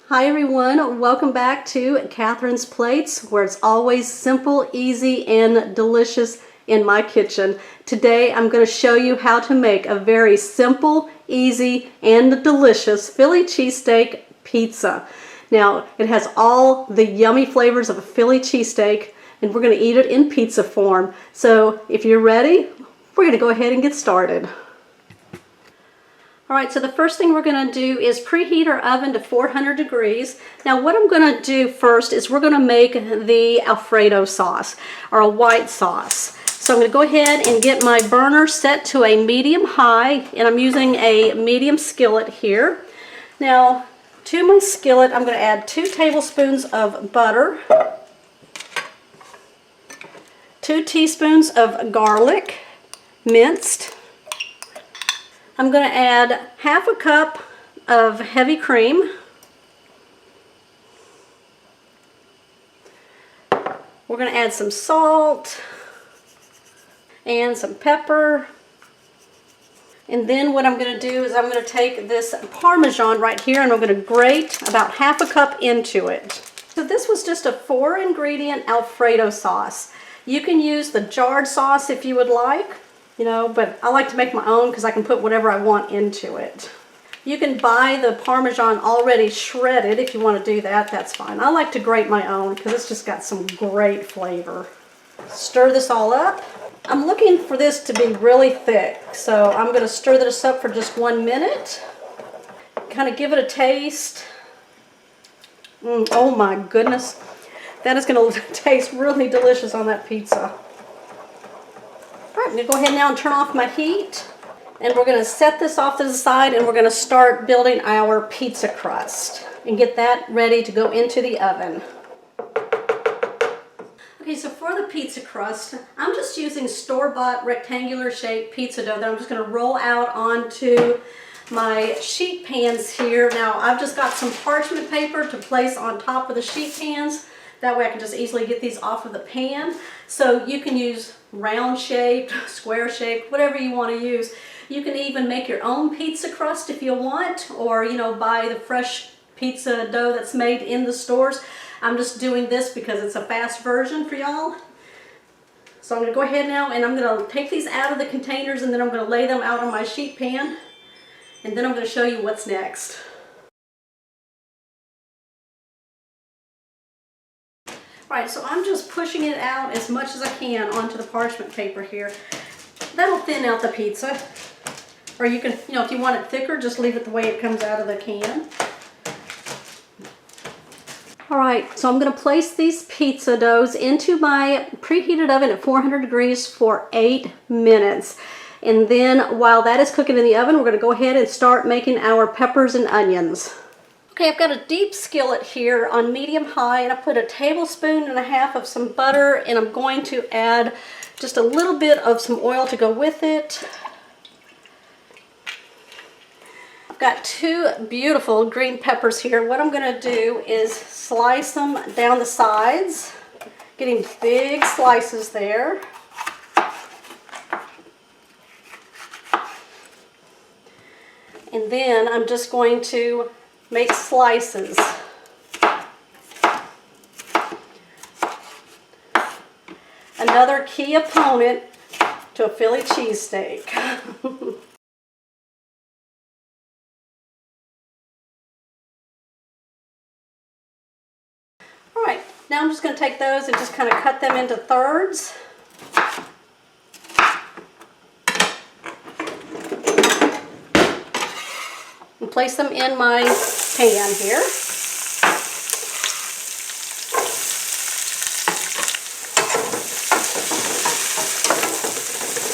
Hi everyone, welcome back to Catherine's Plates, where it's always simple, easy, and delicious in my kitchen. Today I'm going to show you how to make a very simple, easy, and delicious Philly cheesesteak pizza. Now, it has all the yummy flavors of a Philly cheesesteak, and we're going to eat it in pizza form. So if you're ready, we're going to go ahead and get started. Alright, so the first thing we're going to do is preheat our oven to 400 degrees. Now what I'm going to do first is we're going to make the Alfredo sauce, or a white sauce. So I'm going to go ahead and get my burner set to a medium-high, and I'm using a medium skillet here. Now, to my skillet, I'm going to add 2 tablespoons of butter, 2 teaspoons of garlic, minced. I'm going to add half a cup of heavy cream. We're going to add some salt and some pepper. And then what I'm going to do is I'm going to take this Parmesan right here and I'm going to grate about half a cup into it. So this was just a 4-ingredient Alfredo sauce. You can use the jarred sauce if you would like. But I like to make my own because I can put whatever I want into it. You can buy the Parmesan already shredded if you want to do that, that's fine. I like to grate my own because it's just got some great flavor. Stir this all up. I'm looking for this to be really thick, so I'm going to stir this up for just 1 minute. Kind of give it a taste. Oh my goodness. That is going to taste really delicious on that pizza. Alright, I'm going to go ahead now and turn off my heat, and we're going to set this off to the side, and we're going to start building our pizza crust and get that ready to go into the oven. Okay, so for the pizza crust, I'm just using store-bought rectangular shaped pizza dough that I'm just going to roll out onto my sheet pans here. Now, I've just got some parchment paper to place on top of the sheet pans. That way I can just easily get these off of the pan. So you can use round shaped, square shaped, whatever you want to use. You can even make your own pizza crust if you want, or buy the fresh pizza dough that's made in the stores. I'm just doing this because it's a fast version for y'all. So I'm going to go ahead now and I'm going to take these out of the containers, and then I'm going to lay them out on my sheet pan, and then I'm going to show you what's next. Right, so I'm just pushing it out as much as I can onto the parchment paper here. That'll thin out the pizza. Or you can, if you want it thicker, just leave it the way it comes out of the can. Alright, so I'm going to place these pizza doughs into my preheated oven at 400 degrees for 8 minutes. And then while that is cooking in the oven, we're going to go ahead and start making our peppers and onions. Okay, I've got a deep skillet here on medium-high, and I put 1.5 tablespoons of some butter, and I'm going to add just a little bit of some oil to go with it. I've got 2 beautiful green peppers here. What I'm going to do is slice them down the sides, getting big slices there. And then I'm just going to make slices. Another key opponent to a Philly cheesesteak. Alright, now I'm just going to take those and just kind of cut them into thirds. And place them in my pan here.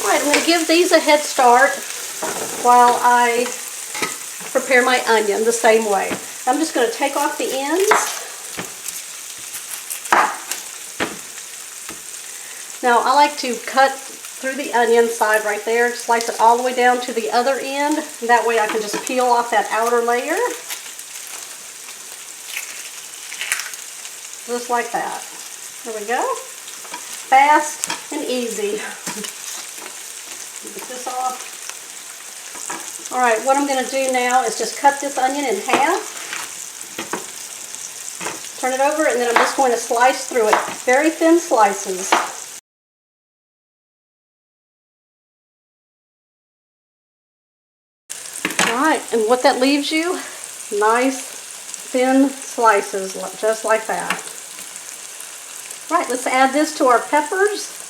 Alright, I'm going to give these a head start while I prepare my onion the same way. I'm just going to take off the ends. Now I like to cut through the onion side right there, slice it all the way down to the other end. That way I can just peel off that outer layer. Just like that. There we go. Fast and easy. Get this off. Alright, what I'm going to do now is just cut this onion in half. Turn it over, and then I'm just going to slice through it. Very thin slices. Alright, and what that leaves you, nice thin slices, just like that. Right, let's add this to our peppers.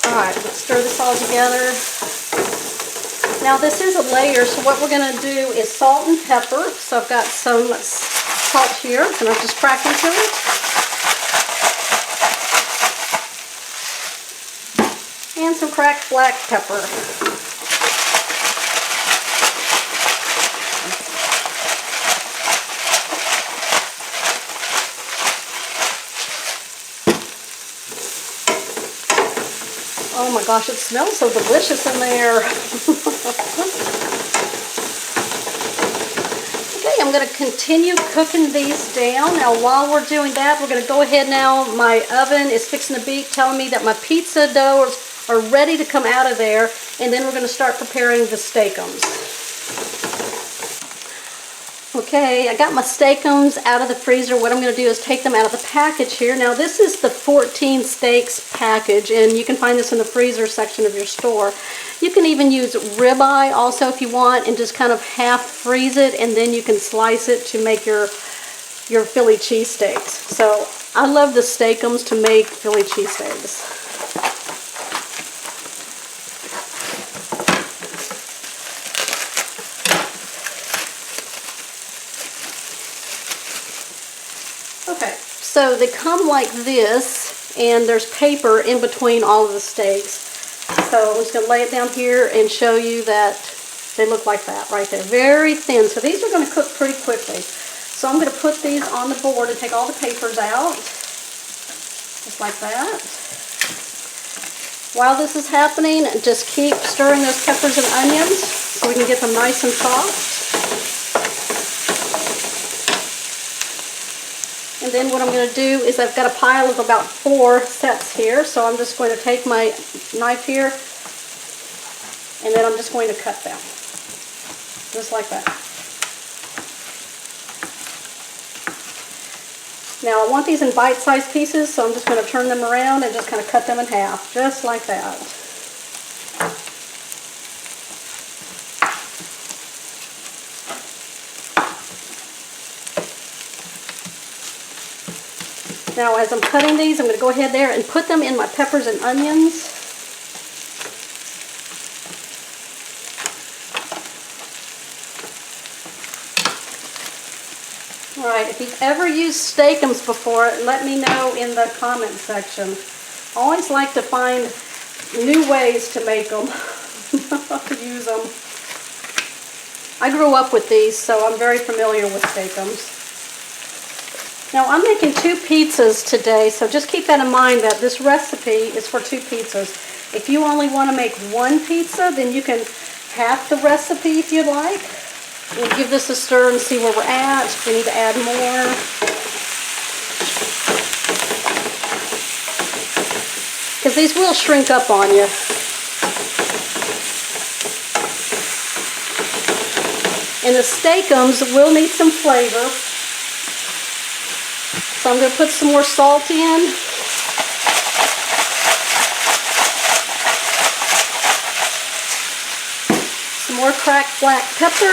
Alright, let's stir this all together. Now this is a layer, so what we're going to do is salt and pepper. So I've got some salt here, and I'll just crack into it. And some cracked black pepper. Oh my gosh, it smells so delicious in there. Okay, I'm going to continue cooking these down. Now while we're doing that, we're going to go ahead now. My oven is fixing to beep, telling me that my pizza dough are ready to come out of there. And then we're going to start preparing the steakums. Okay, I got my steakums out of the freezer. What I'm going to do is take them out of the package here. Now this is the 14 steaks package, and you can find this in the freezer section of your store. You can even use ribeye also if you want, and just kind of half freeze it, and then you can slice it to make your Philly cheesesteaks. So I love the steakums to make Philly cheesesteaks. Okay, so they come like this, and there's paper in between all of the steaks. So I'm just going to lay it down here and show you that they look like that right there. Very thin. So these are going to cook pretty quickly. So I'm going to put these on the board and take all the papers out. Just like that. While this is happening, just keep stirring those peppers and onions so we can get them nice and soft. And then what I'm going to do is I've got a pile of about 4 sets here, so I'm just going to take my knife here, and then I'm just going to cut them, just like that. Now I want these in bite-sized pieces, so I'm just going to turn them around and just kind of cut them in half, just like that. Now as I'm cutting these, I'm going to go ahead there and put them in my peppers and onions. Alright, if you've ever used steakums before, let me know in the comment section. I always like to find new ways to make them, to use them. I grew up with these, so I'm very familiar with steakums. Now I'm making 2 pizzas today, so just keep that in mind that this recipe is for 2 pizzas. If you only want to make 1 pizza, then you can half the recipe if you'd like. We'll give this a stir and see where we're at. If we need to add more. Because these will shrink up on you. And the steakums will need some flavor. So I'm going to put some more salt in. Some more cracked black pepper.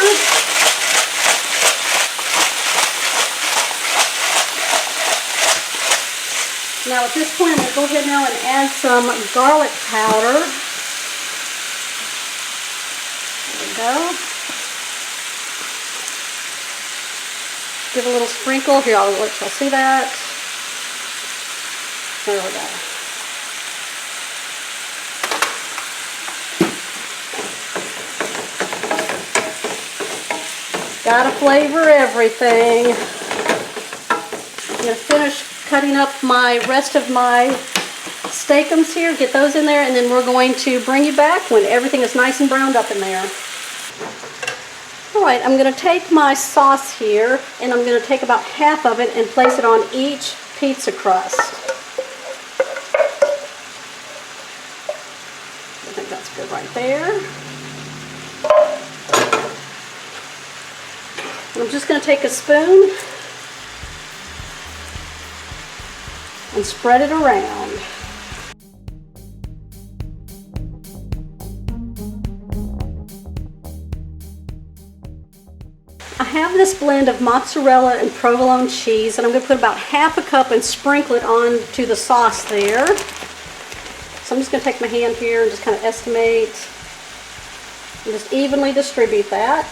Now at this point I'm going to go ahead now and add some garlic powder. There we go. Give a little sprinkle. Here, I'll let y'all see that. There we go. Gotta flavor everything. I'm going to finish cutting up my rest of my steakums here. Get those in there, and then we're going to bring you back when everything is nice and browned up in there. Alright, I'm going to take my sauce here, and I'm going to take about half of it and place it on each pizza crust. I think that's good right there. And I'm just going to take a spoon and spread it around. I have this blend of mozzarella and provolone cheese, and I'm going to put about half a cup and sprinkle it on to the sauce there. So I'm just going to take my hand here and just kind of estimate and just evenly distribute that.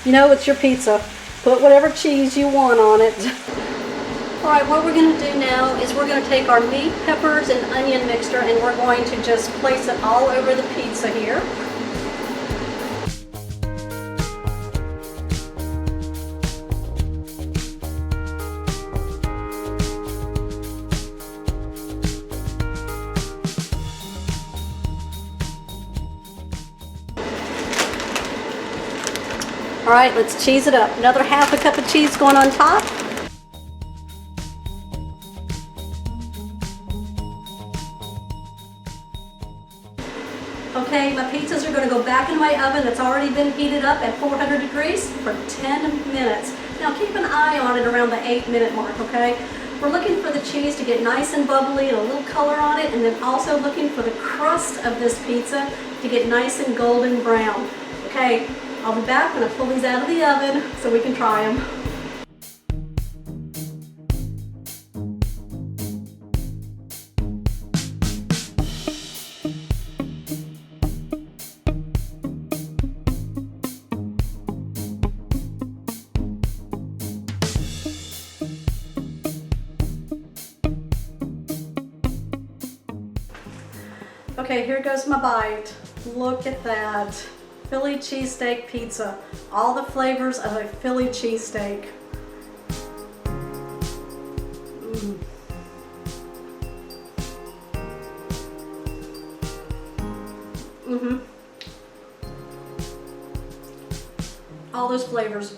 You know, it's your pizza. Put whatever cheese you want on it. Alright, what we're going to do now is we're going to take our meat, peppers, and onion mixture, and we're going to just place it all over the pizza here. All right, let's cheese it up. Another half a cup of cheese going on top. Okay, my pizzas are going to go back in my oven that's already been heated up at 400 degrees for 10 minutes. Now keep an eye on it around the 8-minute mark, okay? We're looking for the cheese to get nice and bubbly and a little color on it, and then also looking for the crust of this pizza to get nice and golden brown. Okay, I'll be back when I pull these out of the oven so we can try them. Okay, here goes my bite. Look at that. Philly cheesesteak pizza. All the flavors of a Philly cheesesteak. All those flavors,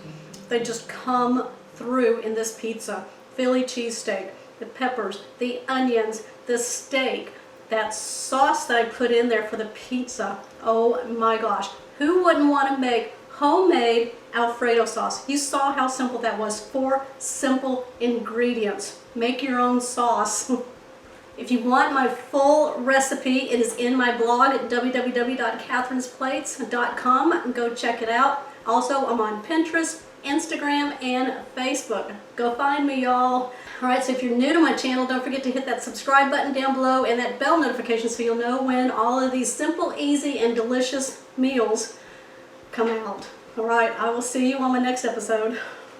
they just come through in this pizza. Philly cheesesteak, the peppers, the onions, the steak, that sauce that I put in there for the pizza. Oh my gosh. Who wouldn't want to make homemade Alfredo sauce? You saw how simple that was. 4 simple ingredients. Make your own sauce. If you want my full recipe, it is in my blog at www.catherinesplates.com. Go check it out. Also, I'm on Pinterest, Instagram, and Facebook. Go find me, y'all. Alright, so if you're new to my channel, don't forget to hit that subscribe button down below and that bell notification so you'll know when all of these simple, easy, and delicious meals come out. Alright, I will see you on my next episode.